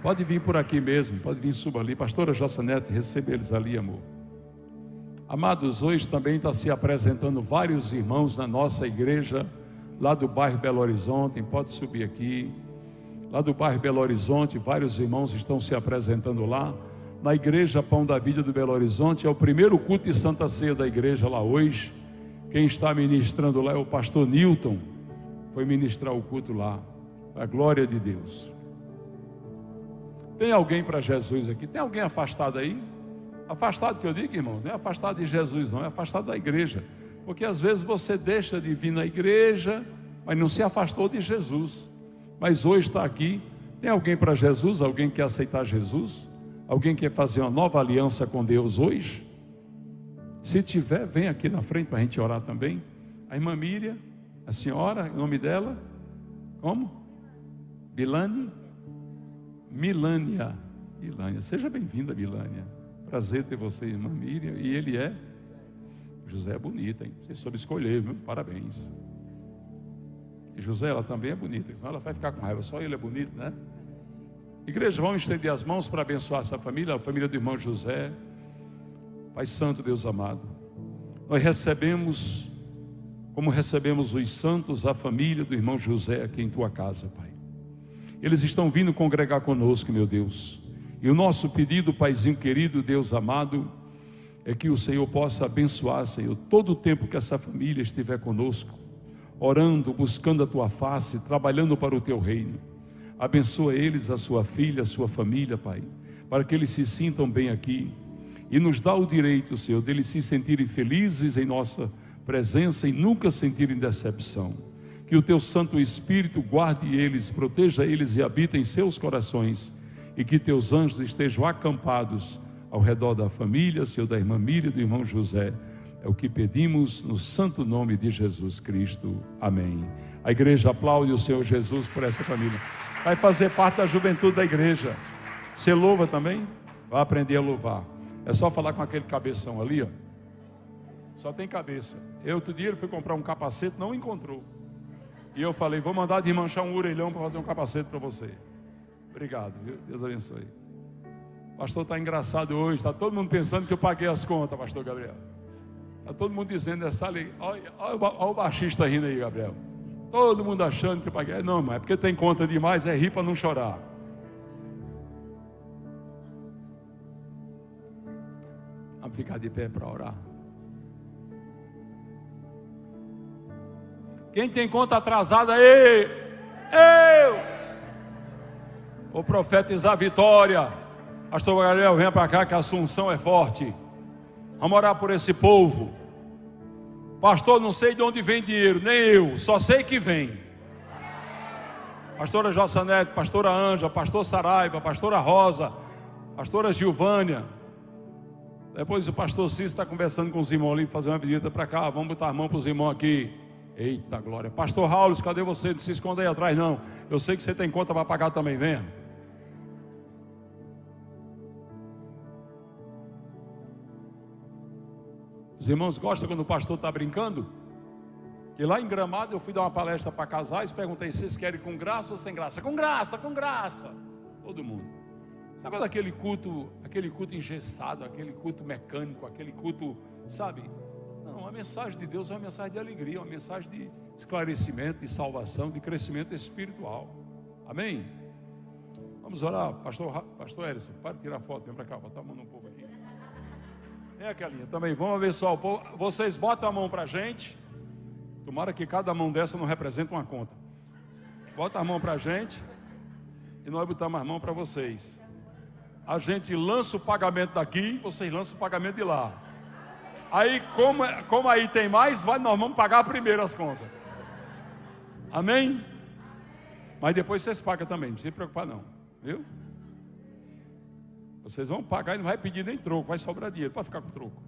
Pode vir por aqui mesmo, pode vir, suba ali. Pastora Jossanete, receba eles ali, amor. Amados, hoje também está se apresentando vários irmãos na nossa igreja, lá do bairro Belo Horizonte. Pode subir aqui. Lá do bairro Belo Horizonte, vários irmãos estão se apresentando lá. Na igreja Pão da Vida do Belo Horizonte, é o primeiro culto de Santa Ceia da igreja lá hoje. Quem está ministrando lá é o pastor Newton, foi ministrar o culto lá, a glória de Deus. Tem alguém para Jesus aqui? Tem alguém afastado aí? Afastado que eu digo, irmão, não é afastado de Jesus não, é afastado da igreja. Porque às vezes você deixa de vir na igreja, mas não se afastou de Jesus. Mas hoje está aqui. Tem alguém para Jesus? Alguém que quer aceitar Jesus? Alguém quer fazer uma nova aliança com Deus hoje? Se tiver, vem aqui na frente para a gente orar também. A irmã Miriam, a senhora, o nome dela? Como? Milânia. Milânia, seja bem-vinda, Milânia. Prazer ter você, irmã Miriam. E ele é? José é bonita, hein? Você soube escolher, viu? Parabéns. E José, ela também é bonita, senão ela vai ficar com raiva. Só ele é bonito, né? Igreja, vamos estender as mãos para abençoar essa família, a família do irmão José. Pai Santo, Deus amado, nós recebemos, como recebemos os santos, a família do irmão José aqui em tua casa, Pai. Eles estão vindo congregar conosco, meu Deus. E o nosso pedido, Paizinho querido, Deus amado, é que o Senhor possa abençoar, Senhor, todo o tempo que essa família estiver conosco, orando, buscando a tua face, trabalhando para o teu reino. Abençoa eles, a sua filha, a sua família, Pai, para que eles se sintam bem aqui. E nos dá o direito, Senhor, deles se sentirem felizes em nossa presença e nunca sentirem decepção. Que o teu Santo Espírito guarde eles, proteja eles e habite em seus corações. E que teus anjos estejam acampados ao redor da família, Senhor, da irmã Miriam e do irmão José. É o que pedimos no santo nome de Jesus Cristo. Amém. A igreja aplaude o Senhor Jesus por essa família. Vai fazer parte da juventude da igreja. Você louva também? Vai aprender a louvar. É só falar com aquele cabeção ali, ó. Só tem cabeça. Outro dia ele foi comprar um capacete, não encontrou. E eu falei, vou mandar desmanchar um orelhão para fazer um capacete para você. Obrigado, viu? Deus abençoe. O pastor está engraçado hoje. Está todo mundo pensando que eu paguei as contas, pastor Gabriel. Está todo mundo dizendo nessa ali. Olha o baixista rindo aí, Gabriel. Todo mundo achando que eu paguei. Não, mas é porque tem conta demais, é rir para não chorar. Vamos ficar de pé para orar. Quem tem conta atrasada aí? Eu! Vou profetizar vitória. Pastor Gabriel, venha para cá que a Assunção é forte. Vamos orar por esse povo. Pastor, não sei de onde vem dinheiro, nem eu, só sei que vem. Pastora Jossanete, pastora Ângela, pastor Saraiva, pastora Rosa, pastora Gilvânia. Depois o pastor Cícero está conversando com os irmãos ali, fazer uma visita para cá. Vamos botar a mão para os irmãos aqui. Eita glória. Pastor Raul, cadê você? Não se esconda aí atrás não. Eu sei que você tem conta para pagar também, venha. Os irmãos gostam quando o pastor está brincando? Que lá em Gramado eu fui dar uma palestra para casais, perguntei, vocês querem com graça ou sem graça? Com graça, com graça. Todo mundo. Sabe daquele culto engessado, aquele culto mecânico, aquele culto, sabe? Não, a mensagem de Deus é uma mensagem de alegria, uma mensagem de esclarecimento, de salvação, de crescimento espiritual. Amém? Vamos orar, pastor Elison, para de tirar foto, vem para cá, botar a mão no povo aqui. É aquelinha, também vamos abençoar o povo. Vocês botam a mão para a gente. Tomara que cada mão dessa não represente uma conta. Bota a mão para a gente e nós botamos as mãos para vocês. A gente lança o pagamento daqui, vocês lançam o pagamento de lá. Aí, como aí tem mais, nós vamos pagar primeiro as contas. Amém? Mas depois vocês pagam também, não se preocupar não, viu? Vocês vão pagar e não vai pedir nem troco, vai sobrar dinheiro para ficar com troco.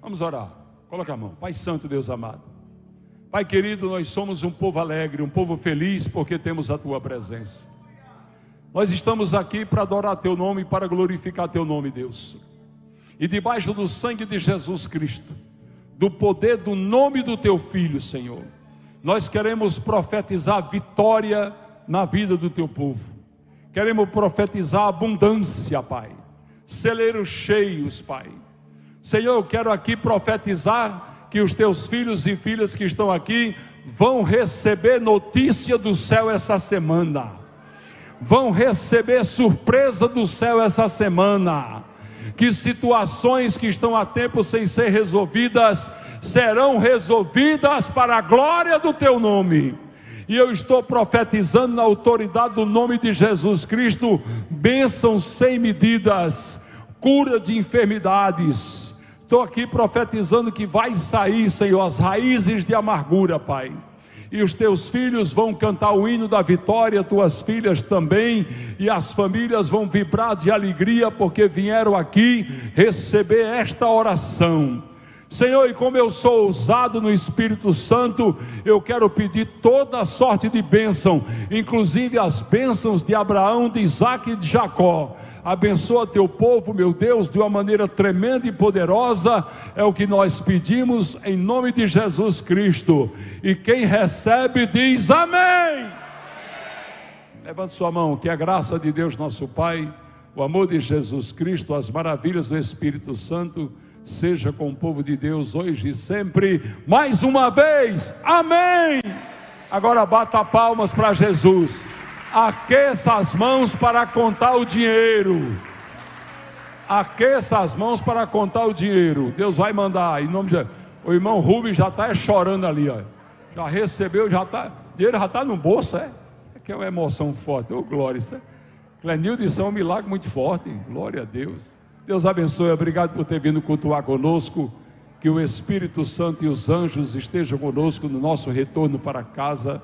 Vamos orar, coloca a mão. Pai Santo, Deus amado, Pai querido, nós somos um povo alegre, um povo feliz porque temos a Tua presença. Nós estamos aqui para adorar Teu nome, para glorificar Teu nome, Deus. E debaixo do sangue de Jesus Cristo, do poder do nome do Teu Filho, Senhor, nós queremos profetizar vitória na vida do Teu povo. Queremos profetizar abundância, Pai. Celeiros cheios, Pai. Senhor, eu quero aqui profetizar que os Teus filhos e filhas que estão aqui vão receber notícia do céu essa semana. Vão receber surpresa do céu essa semana. Que situações que estão há tempo sem ser resolvidas serão resolvidas para a glória do Teu nome. E eu estou profetizando na autoridade do nome de Jesus Cristo, bênçãos sem medidas, cura de enfermidades. Estou aqui profetizando que vai sair, Senhor, as raízes de amargura, Pai. E os Teus filhos vão cantar o hino da vitória, Tuas filhas também, e as famílias vão vibrar de alegria, porque vieram aqui receber esta oração. Senhor, e como eu sou ousado no Espírito Santo, eu quero pedir toda sorte de bênção, inclusive as bênçãos de Abraão, de Isaque e de Jacó. Abençoa teu povo, meu Deus, de uma maneira tremenda e poderosa, é o que nós pedimos em nome de Jesus Cristo. E quem recebe diz amém. Levante sua mão, que a graça de Deus nosso Pai, o amor de Jesus Cristo, as maravilhas do Espírito Santo, seja com o povo de Deus hoje e sempre, mais uma vez, amém. Agora bata palmas para Jesus, aqueça as mãos para contar o dinheiro, aqueça as mãos para contar o dinheiro. Deus vai mandar, em nome de Jesus. O irmão Rubens já está chorando ali, ó. Já recebeu, já está, dinheiro já está no bolso, é que é uma emoção forte, ô glória, isso é Clenildo, isso é um milagre muito forte, glória a Deus. Deus abençoe, obrigado por ter vindo cultuar conosco, que o Espírito Santo e os anjos estejam conosco no nosso retorno para casa.